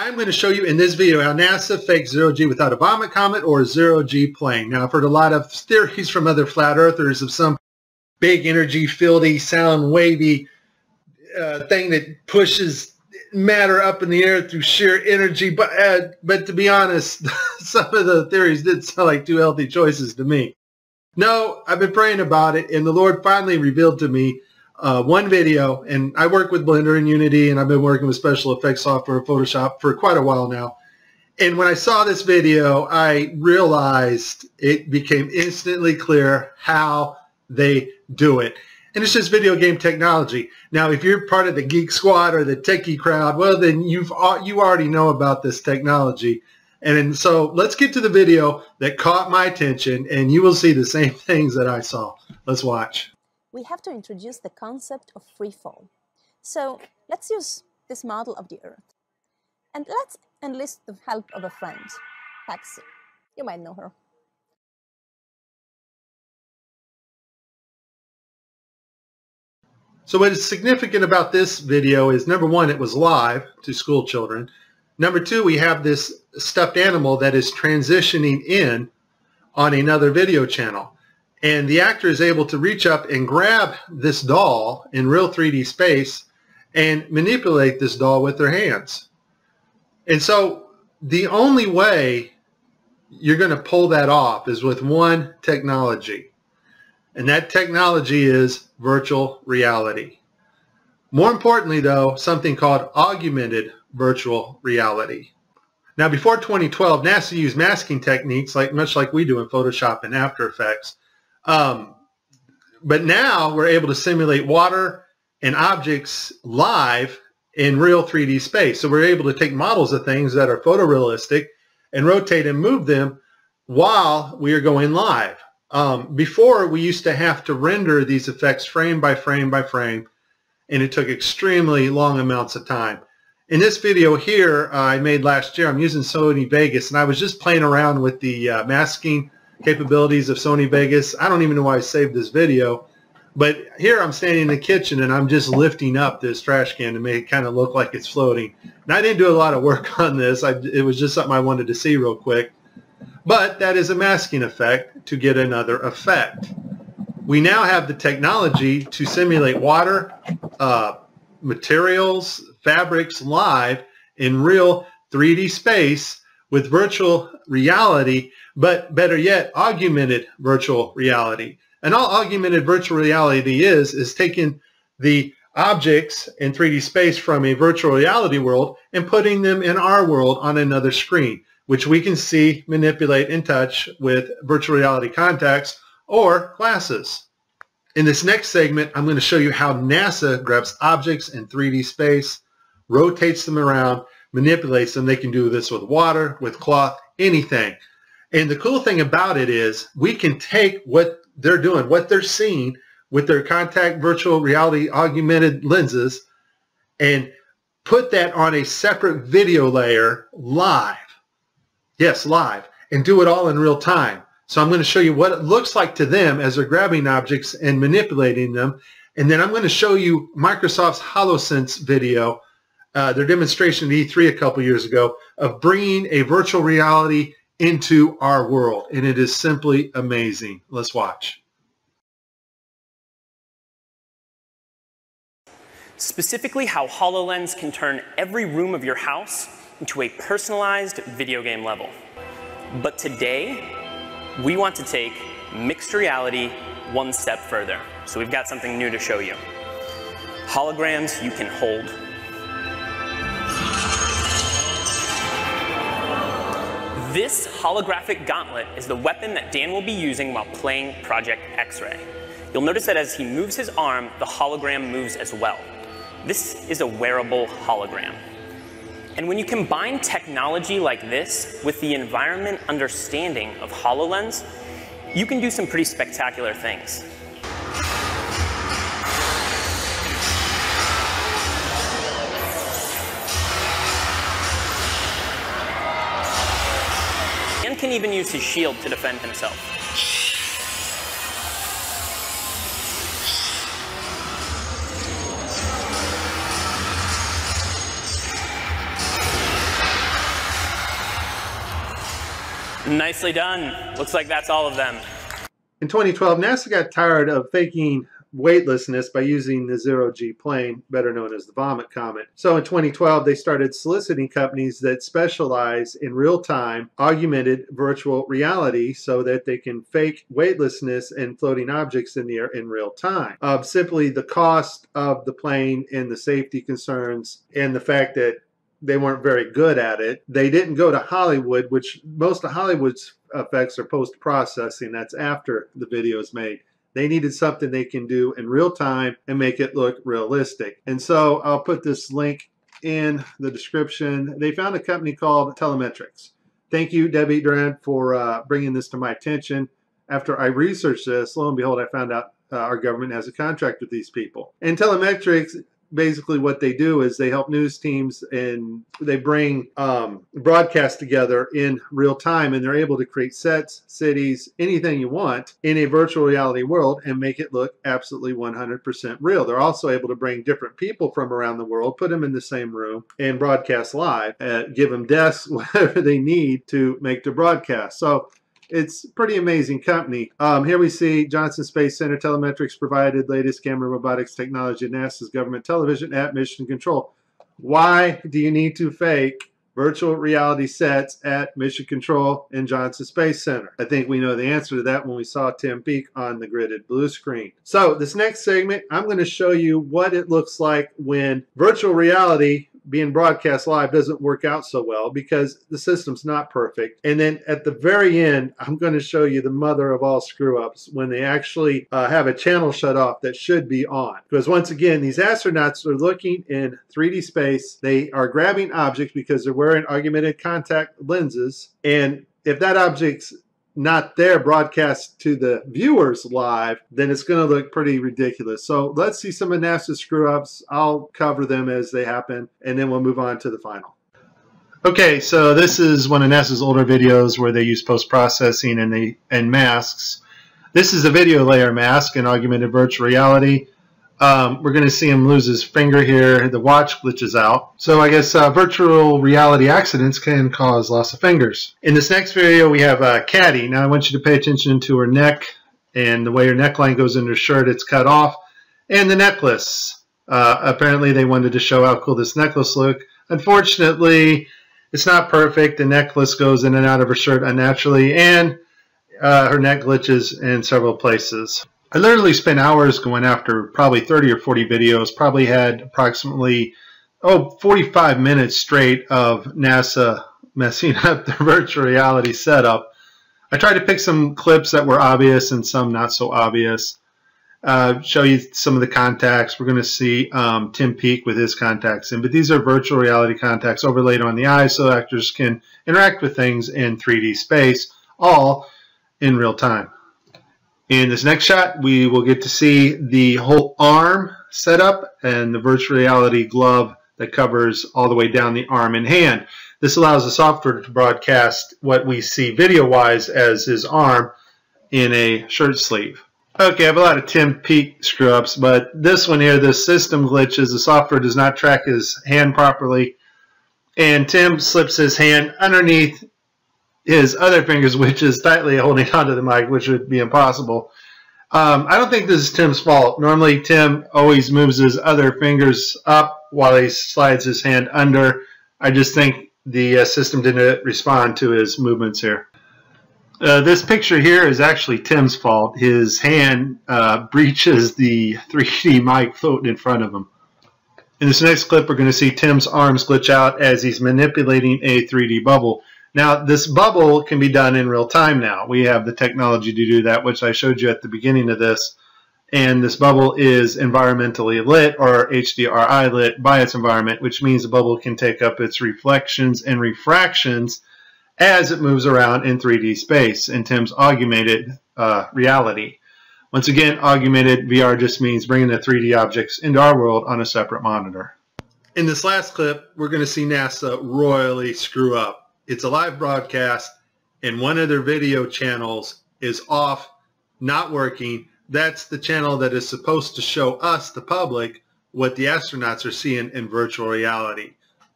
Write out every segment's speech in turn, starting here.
I'm going to show you in this video how NASA fakes zero-G without a vomit comet or a zero-G plane. Now, I've heard a lot of theories from other flat earthers of some big energy, fieldy, sound wavy thing that pushes matter up in the air through sheer energy. But to be honest, some of the theories did sound like two healthy choices to me. No, I've been praying about it, and the Lord finally revealed to me one video, and I work with Blender and Unity, and I've been working with special effects software, Photoshop, for quite a while now. And when I saw this video, I realized it became instantly clear how they do it. And it's just video game technology. Now, if you're part of the Geek Squad or the techie crowd, well, then you already know about this technology. And so let's get to the video that caught my attention, and you will see the same things that I saw. Let's watch. We have to introduce the concept of free fall. So let's use this model of the Earth. And let's enlist the help of a friend, Patsy. You might know her. So what is significant about this video is, number one, it was live to school children. Number two, we have this stuffed animal that is transitioning in on another video channel. And the actor is able to reach up and grab this doll in real 3D space and manipulate this doll with their hands. And so the only way you're going to pull that off is with one technology. And that technology is virtual reality. More importantly, though, something called augmented virtual reality. Now, before 2012, NASA used masking techniques much like we do in Photoshop and After Effects. But now we're able to simulate water and objects live in real 3D space. So we're able to take models of things that are photorealistic and rotate and move them while we are going live. Before, we used to have to render these effects frame by frame by frame, and it took extremely long amounts of time. In this video here I made last year, I'm using Sony Vegas, and I was just playing around with the masking capabilities of Sony Vegas. I don't even know why I saved this video, but here I'm standing in the kitchen and I'm just lifting up this trash can to make it kind of look like it's floating. And I didn't do a lot of work on this. It was just something I wanted to see real quick. But that is a masking effect to get another effect. We now have the technology to simulate water, materials, fabrics live in real 3D space with virtual reality, but better yet, augmented virtual reality. And all augmented virtual reality is taking the objects in 3D space from a virtual reality world and putting them in our world on another screen, which we can see, manipulate, and touch with virtual reality contacts or glasses. In this next segment, I'm going to show you how NASA grabs objects in 3D space, rotates them around, manipulates them. They can do this with water, with cloth, anything. And the cool thing about it is we can take what they're doing, what they're seeing with their contact virtual reality augmented lenses, and put that on a separate video layer live. Yes, live, and do it all in real time. So I'm going to show you what it looks like to them as they're grabbing objects and manipulating them. And then I'm going to show you Microsoft's HoloSense video, their demonstration at E3 a couple years ago, of bringing a virtual reality into our world. And it is simply amazing. Let's watch. Specifically, how HoloLens can turn every room of your house into a personalized video game level. But today, we want to take mixed reality one step further. So we've got something new to show you. Holograms you can hold. This holographic gauntlet is the weapon that Dan will be using while playing Project X-Ray. You'll notice that as he moves his arm, the hologram moves as well. This is a wearable hologram. And when you combine technology like this with the environment understanding of HoloLens, you can do some pretty spectacular things. Dan can even use his shield to defend himself. Nicely done. Looks like that's all of them. In 2012, NASA got tired of faking weightlessness by using the zero-G plane, better known as the vomit comet. So in 2012, they started soliciting companies that specialize in real-time augmented virtual reality so that they can fake weightlessness and floating objects in the air in real time. Simply the cost of the plane and the safety concerns and the fact that they weren't very good at it. They didn't go to Hollywood, which most of Hollywood's effects are post-processing. That's after the video is made. They needed something they can do in real time and make it look realistic. And so I'll put this link in the description. They found a company called Telemetrics. Thank you, Debbie Durant, for bringing this to my attention. After I researched this, lo and behold, I found out our government has a contract with these people. And Telemetrics, basically what they do is they help news teams and they bring broadcasts together in real time, and they're able to create sets, cities, anything you want in a virtual reality world and make it look absolutely 100% real. They're also able to bring different people from around the world, put them in the same room and broadcast live, give them desks, whatever they need to make the broadcast. So it's a pretty amazing company. Here we see Johnson Space Center. Telemetrics provided latest camera robotics technology at NASA's government television at Mission Control. Why do you need to fake virtual reality sets at Mission Control and Johnson Space Center? I think we know the answer to that when we saw Tim Peake on the gridded blue screen. So this next segment, I'm going to show you what it looks like when virtual reality being broadcast live doesn't work out so well because the system's not perfect. And then at the very end, I'm going to show you the mother of all screw-ups when they actually have a channel shut off that should be on. Because once again, these astronauts are looking in 3D space. They are grabbing objects because they're wearing augmented contact lenses. And if that object's not there broadcast to the viewers live, then it's going to look pretty ridiculous. So let's see some of NASA's screw-ups. I'll cover them as they happen, and then we'll move on to the final. Okay, so this is one of NASA's older videos where they use post-processing and masks. This is a video layer mask in augmented virtual reality. We're going to see him lose his finger here. The watch glitches out. So I guess virtual reality accidents can cause loss of fingers. In this next video, we have Caddy. Now I want you to pay attention to her neck and the way her neckline goes into her shirt. It's cut off. And the necklace. Apparently they wanted to show how cool this necklace looked. Unfortunately, it's not perfect. The necklace goes in and out of her shirt unnaturally, and her neck glitches in several places. I literally spent hours going after probably 30 or 40 videos, probably had approximately 45 minutes straight of NASA messing up the virtual reality setup. I tried to pick some clips that were obvious and some not so obvious. Show you some of the contacts. We're going to see Tim Peake with his contacts in, but these are virtual reality contacts overlaid on the eyes so actors can interact with things in 3D space, all in real time. In this next shot, we will get to see the whole arm setup and the virtual reality glove that covers all the way down the arm and hand. This allows the software to broadcast what we see video-wise as his arm in a shirt sleeve. Okay, I have a lot of Tim Peake screw-ups, but this one here, the system glitches. The software does not track his hand properly, and Tim slips his hand underneath his other fingers, which is tightly holding onto the mic, which would be impossible. I don't think this is Tim's fault. Normally, Tim always moves his other fingers up while he slides his hand under. I just think the system didn't respond to his movements here. This picture here is actually Tim's fault. His hand breaches the 3D mic floating in front of him. In this next clip, we're going to see Tim's arms glitch out as he's manipulating a 3D bubble. Now, this bubble can be done in real time now. We have the technology to do that, which I showed you at the beginning of this. And this bubble is environmentally lit, or HDRI lit, by its environment, which means the bubble can take up its reflections and refractions as it moves around in 3D space in Tim's augmented reality. Once again, augmented VR just means bringing the 3D objects into our world on a separate monitor. In this last clip, we're going to see NASA royally screw up. It's a live broadcast, and one of their video channels is off, not working. That's the channel that is supposed to show us, the public, what the astronauts are seeing in virtual reality.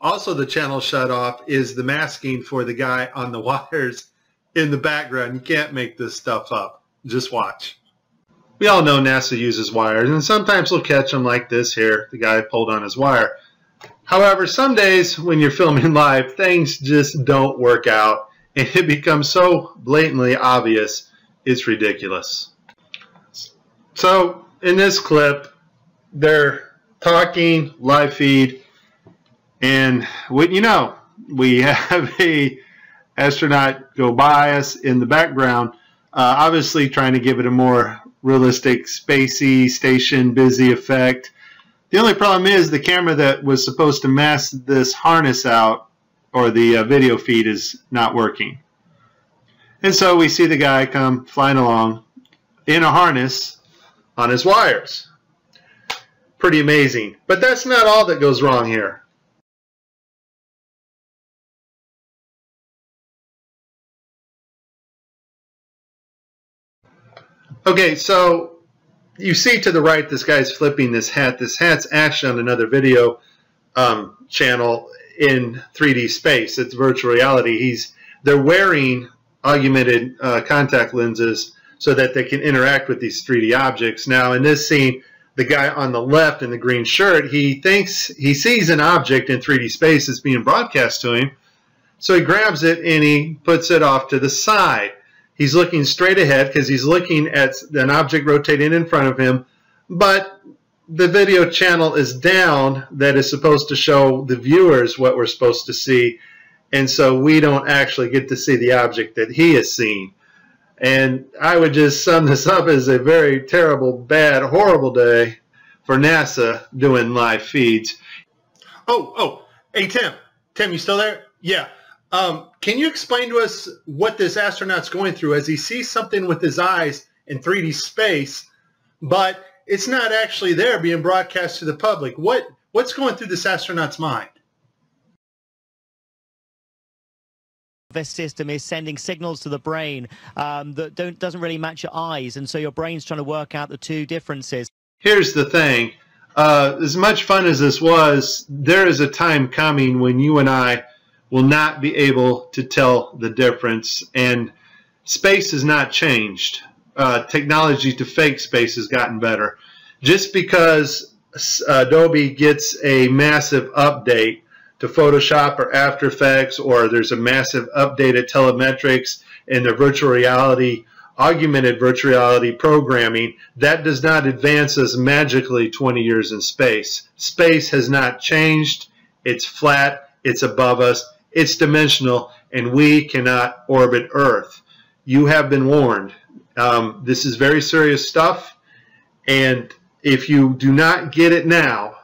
Also, the channel shut off is the masking for the guy on the wires in the background. You can't make this stuff up. Just watch. We all know NASA uses wires, and sometimes we'll catch them like this here. The guy pulled on his wire. However, some days when you're filming live, things just don't work out, and it becomes so blatantly obvious, it's ridiculous. So, in this clip, they're talking, live feed, and wouldn't you know, we have a astronaut go by us in the background, obviously trying to give it a more realistic, spacey, station busy effect. The only problem is the camera that was supposed to mask this harness out, or the video feed, is not working. And so we see the guy come flying along in a harness on his wires. Pretty amazing. But that's not all that goes wrong here. Okay, so you see to the right this guy's flipping this hat. This hat's actually on another video channel in 3D space. It's virtual reality. They're wearing augmented contact lenses so that they can interact with these 3D objects. Now in this scene, the guy on the left in the green shirt, he thinks he sees an object in 3D space that's being broadcast to him. So he grabs it and he puts it off to the side. He's looking straight ahead because he's looking at an object rotating in front of him, but the video channel is down that is supposed to show the viewers what we're supposed to see, and so we don't actually get to see the object that he is seeing. And I would just sum this up as a very terrible, bad, horrible day for NASA doing live feeds. Hey Tim, you still there? Yeah. Can you explain to us what this astronaut's going through as he sees something with his eyes in 3D space, but it's not actually there being broadcast to the public? What's going through this astronaut's mind? This system is sending signals to the brain that doesn't really match your eyes, and so your brain's trying to work out the two differences. Here's the thing. As much fun as this was, there is a time coming when you and I will not be able to tell the difference, and space has not changed. Technology to fake space has gotten better. Just because Adobe gets a massive update to Photoshop or After Effects, or there's a massive update at telemetrics and their virtual reality, augmented virtual reality programming, that does not advance us magically 20 years in space. Space has not changed. It's flat. It's above us. It's dimensional, and we cannot orbit Earth. You have been warned. This is very serious stuff, and if you do not get it now,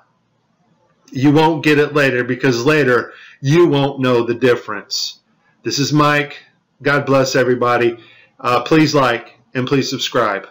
you won't get it later, because later you won't know the difference. This is Mike. God bless everybody. Please like and please subscribe.